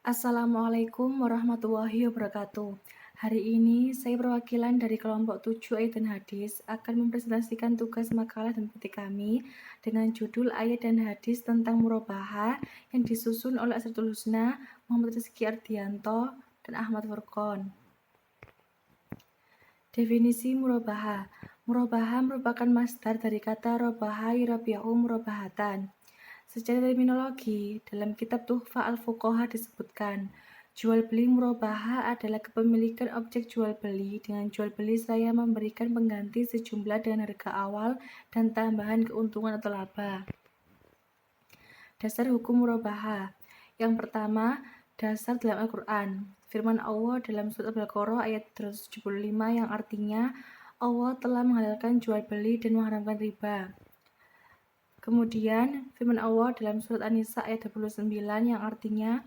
Assalamualaikum warahmatullahi wabarakatuh. Hari ini saya perwakilan dari kelompok 7 ayat dan hadis akan mempresentasikan tugas makalah dan petik kami dengan judul ayat dan hadis tentang murabahah yang disusun oleh Asradul Husna, Muhammad Rizky Ardianto, dan Ahmad Furqon. Definisi murabahah. Murabahah merupakan masdar dari kata robaha yurabi'u murabahatan. Secara terminologi, dalam kitab Tuhfa al-Fuqaha disebutkan, jual beli murabahah adalah kepemilikan objek jual beli dengan jual beli seraya memberikan pengganti sejumlah dengan harga awal dan tambahan keuntungan atau laba. Dasar hukum murabahah. Yang pertama, dasar dalam Al-Quran. Firman Allah dalam surat Al-Baqarah ayat 275 yang artinya Allah telah menghalalkan jual beli dan mengharamkan riba. Kemudian, firman Allah dalam surat An-Nisa ayat 29 yang artinya,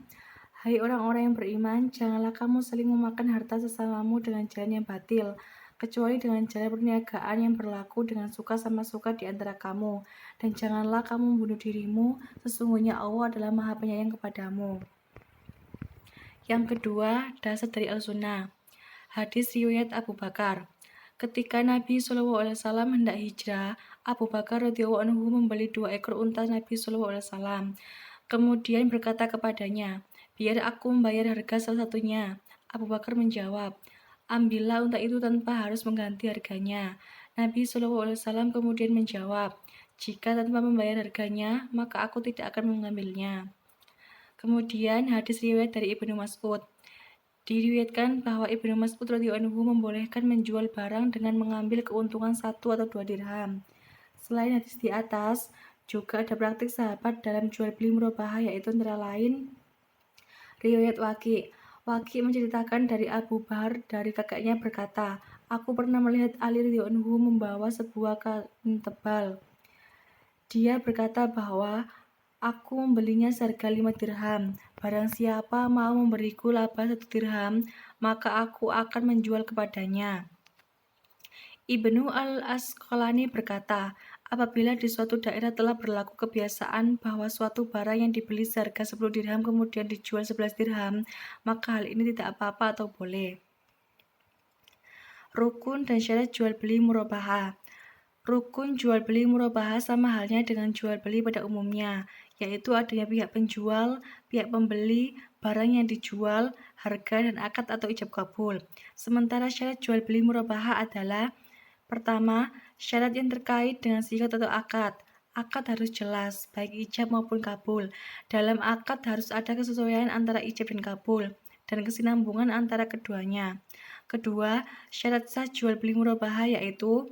hai orang-orang yang beriman, janganlah kamu saling memakan harta sesamamu dengan jalan yang batil, kecuali dengan jalan perniagaan yang berlaku dengan suka sama suka di antara kamu, dan janganlah kamu membunuh dirimu, sesungguhnya Allah adalah Maha Penyayang kepadamu. Yang kedua, dasar dari Al-Sunnah. Hadis riwayat Abu Bakar. Ketika Nabi SAW hendak hijrah, Abu Bakar radhiyallahu anhu membeli 2 ekor unta Nabi SAW. Kemudian berkata kepadanya, biar aku membayar harga salah satunya. Abu Bakar menjawab, ambillah unta itu tanpa harus mengganti harganya. Nabi SAW kemudian menjawab, jika tanpa membayar harganya, maka aku tidak akan mengambilnya. Kemudian hadis riwayat dari Ibnu Mas'ud. Diriwayatkan bahwa Ibnu Mas'ud radhiyallahu anhu membolehkan menjual barang dengan mengambil keuntungan 1 atau 2 dirham. Selain hadis di atas, juga ada praktik sahabat dalam jual beli murabahah yaitu antara lain riwayat Waki. Waki menceritakan dari Abu Bahar dari kakeknya berkata, aku pernah melihat Ali radhiyallahu anhu membawa sebuah kain tebal. Dia berkata bahwa aku membelinya seharga 5 dirham. Barang siapa mau memberiku laba 1 dirham, maka aku akan menjual kepadanya. Ibnu al-Asqalani berkata, apabila di suatu daerah telah berlaku kebiasaan bahwa suatu barang yang dibeli seharga 10 dirham kemudian dijual 11 dirham, maka hal ini tidak apa-apa atau boleh. Rukun dan syarat jual beli murabahah. Rukun jual beli murabahah sama halnya dengan jual beli pada umumnya, yaitu adanya pihak penjual, pihak pembeli, barang yang dijual, harga dan akad atau ijab kabul. Sementara syarat jual beli murabahah adalah pertama, syarat yang terkait dengan sigat atau akad. Akad harus jelas, baik ijab maupun kabul. Dalam akad harus ada kesesuaian antara ijab dan kabul, dan kesinambungan antara keduanya. Kedua, syarat sah jual beli murabahah yaitu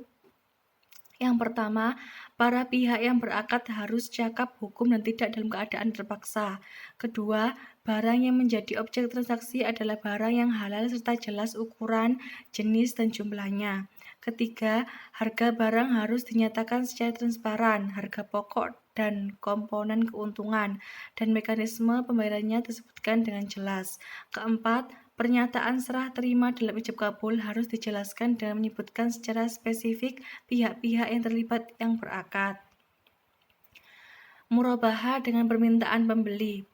yang pertama, para pihak yang berakad harus cakap hukum dan tidak dalam keadaan terpaksa. Kedua, barang yang menjadi objek transaksi adalah barang yang halal serta jelas ukuran, jenis, dan jumlahnya. Ketiga, harga barang harus dinyatakan secara transparan, harga pokok dan komponen keuntungan, dan mekanisme pembayarannya disebutkan dengan jelas. Keempat, pernyataan serah terima dalam ijab kabul harus dijelaskan dengan menyebutkan secara spesifik pihak-pihak yang terlibat yang berakad. Murabahah dengan permintaan pembeli.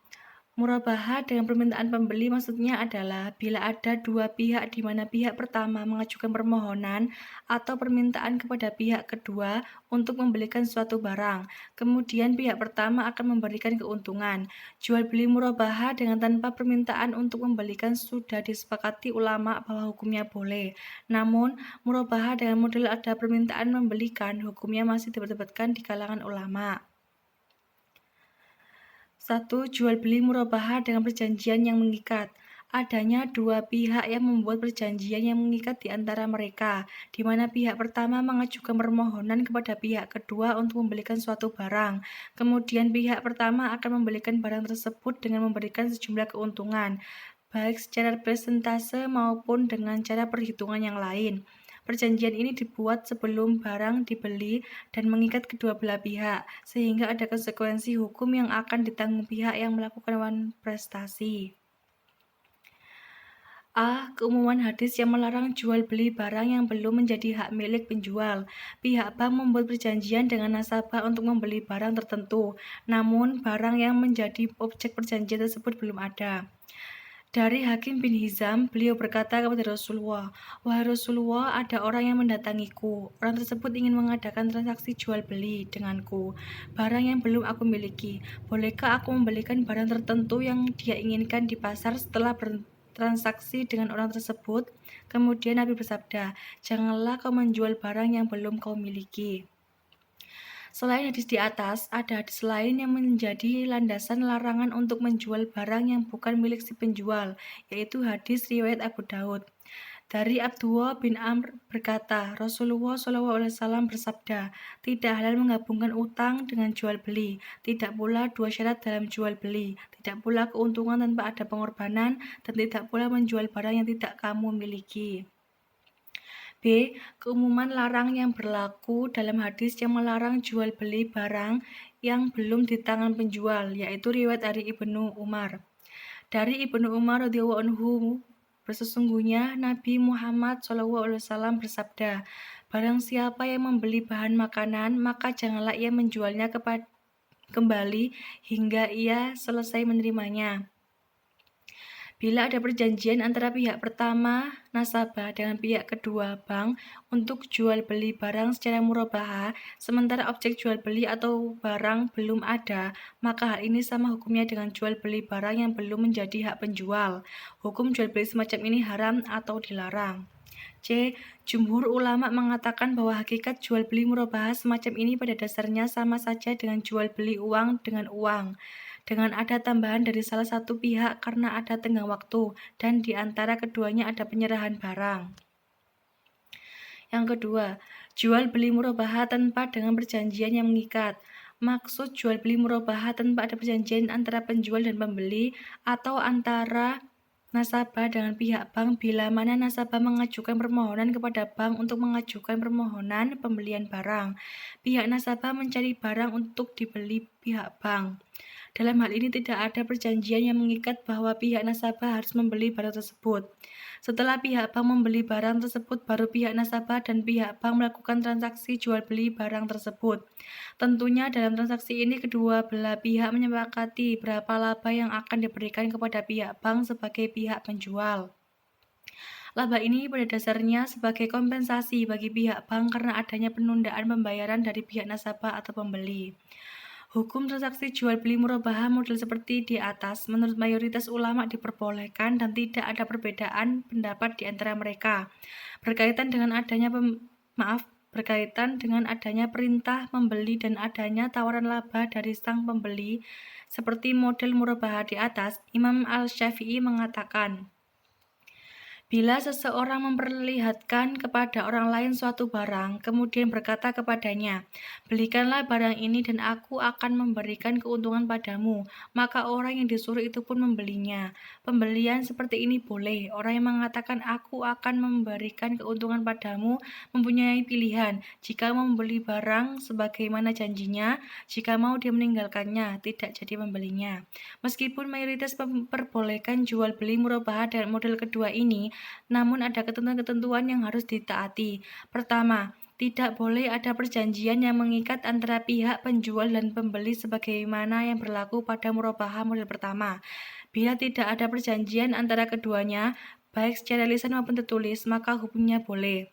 Murabahah dengan permintaan pembeli maksudnya adalah bila ada dua pihak di mana pihak pertama mengajukan permohonan atau permintaan kepada pihak kedua untuk membelikan suatu barang, kemudian pihak pertama akan memberikan keuntungan. Jual beli murabahah dengan tanpa permintaan untuk membelikan sudah disepakati ulama bahwa hukumnya boleh. Namun, murabahah dengan model ada permintaan membelikan hukumnya masih diperdebatkan di kalangan ulama. 1. Jual beli murabahah dengan perjanjian yang mengikat. Adanya dua pihak yang membuat perjanjian yang mengikat di antara mereka, di mana pihak pertama mengajukan permohonan kepada pihak kedua untuk membelikan suatu barang. Kemudian pihak pertama akan membelikan barang tersebut dengan memberikan sejumlah keuntungan, baik secara persentase maupun dengan cara perhitungan yang lain. Perjanjian ini dibuat sebelum barang dibeli dan mengikat kedua belah pihak, sehingga ada konsekuensi hukum yang akan ditanggung pihak yang melakukan prestasi. A. Keumuman hadis yang melarang jual beli barang yang belum menjadi hak milik penjual. Pihak bank membuat perjanjian dengan nasabah untuk membeli barang tertentu, namun barang yang menjadi objek perjanjian tersebut belum ada. Dari Hakim bin Hizam, beliau berkata kepada Rasulullah, "Wahai Rasulullah, ada orang yang mendatangiku. Orang tersebut ingin mengadakan transaksi jual beli denganku, barang yang belum aku miliki. Bolehkah aku membelikan barang tertentu yang dia inginkan di pasar setelah bertransaksi dengan orang tersebut?" Kemudian Nabi bersabda, "Janganlah kau menjual barang yang belum kau miliki." Selain hadis di atas, ada hadis lain yang menjadi landasan larangan untuk menjual barang yang bukan milik si penjual, yaitu hadis riwayat Abu Daud. Dari Abdullah bin Amr berkata, Rasulullah SAW bersabda, "Tidak halal menggabungkan utang dengan jual beli, tidak pula dua syarat dalam jual beli, tidak pula keuntungan tanpa ada pengorbanan, dan tidak pula menjual barang yang tidak kamu miliki." B. Keumuman larang yang berlaku dalam hadis yang melarang jual beli barang yang belum di tangan penjual, yaitu riwayat dari Ibnu Umar. Dari Ibnu Umar radhiyallahu anhu, sesungguhnya Nabi Muhammad SAW bersabda, "Barang siapa yang membeli bahan makanan, maka janganlah ia menjualnya kembali hingga ia selesai menerimanya." Bila ada perjanjian antara pihak pertama, nasabah, dengan pihak kedua, bank, untuk jual beli barang secara murabahah, sementara objek jual beli atau barang belum ada, maka hal ini sama hukumnya dengan jual beli barang yang belum menjadi hak penjual. Hukum jual beli semacam ini haram atau dilarang. C. Jumhur ulama mengatakan bahwa hakikat jual beli murabahah semacam ini pada dasarnya sama saja dengan jual beli uang dengan uang, dengan ada tambahan dari salah satu pihak karena ada tenggang waktu, dan di antara keduanya ada penyerahan barang. Yang kedua, jual beli murabahah tanpa dengan perjanjian yang mengikat. Maksud jual beli murabahah tanpa ada perjanjian antara penjual dan pembeli atau antara nasabah dengan pihak bank bila mana nasabah mengajukan permohonan kepada bank untuk mengajukan permohonan pembelian barang. Pihak nasabah mencari barang untuk dibeli pihak bank. Dalam hal ini tidak ada perjanjian yang mengikat bahwa pihak nasabah harus membeli barang tersebut. Setelah pihak bank membeli barang tersebut, baru pihak nasabah dan pihak bank melakukan transaksi jual beli barang tersebut. Tentunya dalam transaksi ini kedua belah pihak menyepakati berapa laba yang akan diberikan kepada pihak bank sebagai pihak penjual. Laba ini pada dasarnya sebagai kompensasi bagi pihak bank karena adanya penundaan pembayaran dari pihak nasabah atau pembeli. Hukum transaksi jual beli murabahah model seperti di atas menurut mayoritas ulama diperbolehkan dan tidak ada perbedaan pendapat di antara mereka. Berkaitan dengan adanya perintah membeli dan adanya tawaran laba dari sang pembeli seperti model murabahah di atas, Imam Al-Syafi'i mengatakan, bila seseorang memperlihatkan kepada orang lain suatu barang, kemudian berkata kepadanya, "Belikanlah barang ini dan aku akan memberikan keuntungan padamu," maka orang yang disuruh itu pun membelinya. Pembelian seperti ini boleh. Orang yang mengatakan, "Aku akan memberikan keuntungan padamu," mempunyai pilihan. Jika mau membeli barang sebagaimana janjinya, jika mau dia meninggalkannya, tidak jadi membelinya. Meskipun mayoritas memperbolehkan jual beli murabahah dan model kedua ini, namun ada ketentuan-ketentuan yang harus ditaati. Pertama, tidak boleh ada perjanjian yang mengikat antara pihak penjual dan pembeli sebagaimana yang berlaku pada murabahah model pertama. Bila tidak ada perjanjian antara keduanya, baik secara lisan maupun tertulis, maka hukumnya boleh.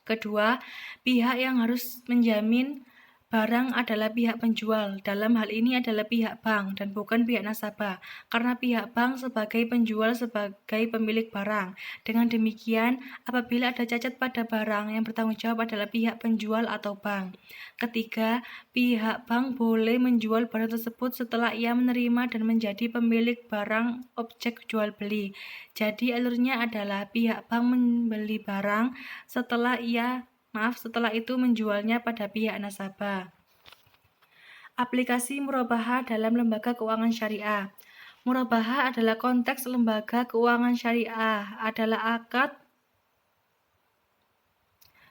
Kedua, pihak yang harus menjamin barang adalah pihak penjual. Dalam hal ini adalah pihak bank dan bukan pihak nasabah, karena pihak bank sebagai penjual sebagai pemilik barang. Dengan demikian, apabila ada cacat pada barang, yang bertanggung jawab adalah pihak penjual atau bank. Ketiga, pihak bank boleh menjual barang tersebut setelah ia menerima dan menjadi pemilik barang objek jual beli. Jadi alurnya adalah pihak bank membeli barang setelah itu menjualnya pada pihak nasabah. Aplikasi murabahah dalam lembaga keuangan syariah. Murabahah adalah konteks lembaga keuangan syariah, adalah akad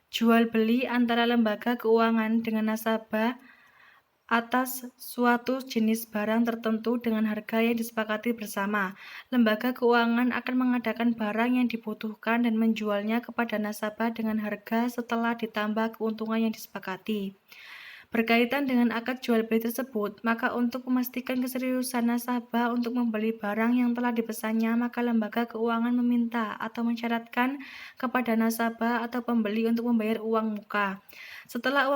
jual beli antara lembaga keuangan dengan nasabah atas suatu jenis barang tertentu dengan harga yang disepakati bersama. Lembaga keuangan akan mengadakan barang yang dibutuhkan dan menjualnya kepada nasabah dengan harga setelah ditambah keuntungan yang disepakati. Berkaitan dengan akad jual beli tersebut, maka untuk memastikan keseriusan nasabah untuk membeli barang yang telah dipesannya, maka lembaga keuangan meminta atau mensyaratkan kepada nasabah atau pembeli untuk membayar uang muka. Setelah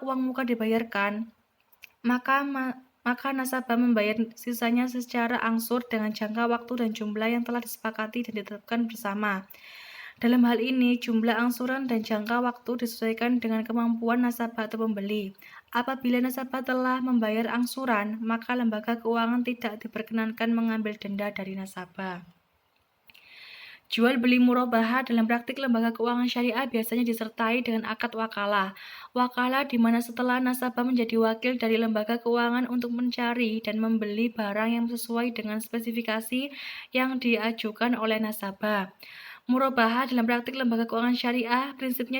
uang muka dibayarkan, maka nasabah membayar sisanya secara angsur dengan jangka waktu dan jumlah yang telah disepakati dan ditetapkan bersama. Dalam hal ini, jumlah angsuran dan jangka waktu disesuaikan dengan kemampuan nasabah atau pembeli. Apabila nasabah telah membayar angsuran, maka lembaga keuangan tidak diperkenankan mengambil denda dari nasabah. Jual beli murabahah dalam praktik lembaga keuangan syariah biasanya disertai dengan akad wakalah. Wakalah di mana setelah nasabah menjadi wakil dari lembaga keuangan untuk mencari dan membeli barang yang sesuai dengan spesifikasi yang diajukan oleh nasabah. Murabahah dalam praktik lembaga keuangan syariah prinsipnya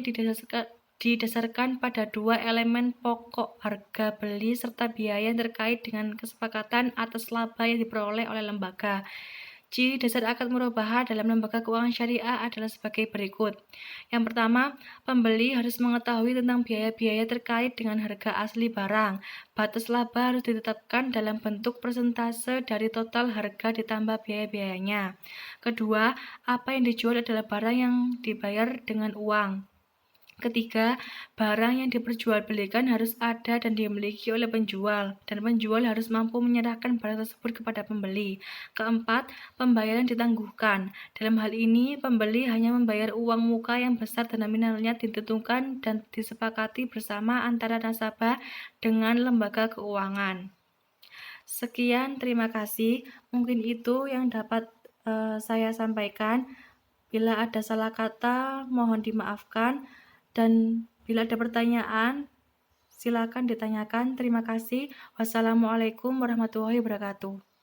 didasarkan pada dua elemen pokok, harga beli serta biaya yang terkait dengan kesepakatan atas laba yang diperoleh oleh lembaga. Ciri dasar akad murabahah dalam lembaga keuangan syariah adalah sebagai berikut. Yang pertama, pembeli harus mengetahui tentang biaya-biaya terkait dengan harga asli barang. Batas laba harus ditetapkan dalam bentuk persentase dari total harga ditambah biaya-biayanya. Kedua, apa yang dijual adalah barang yang dibayar dengan uang. Ketiga, barang yang diperjualbelikan harus ada dan dimiliki oleh penjual, dan penjual harus mampu menyerahkan barang tersebut kepada pembeli. Keempat, pembayaran ditangguhkan. Dalam hal ini, pembeli hanya membayar uang muka yang besar dan nominalnya ditentukan dan disepakati bersama antara nasabah dengan lembaga keuangan. Sekian, terima kasih. Mungkin itu yang dapat saya sampaikan. Bila ada salah kata, mohon dimaafkan. Dan bila ada pertanyaan, silakan ditanyakan. Terima kasih. Wassalamualaikum warahmatullahi wabarakatuh.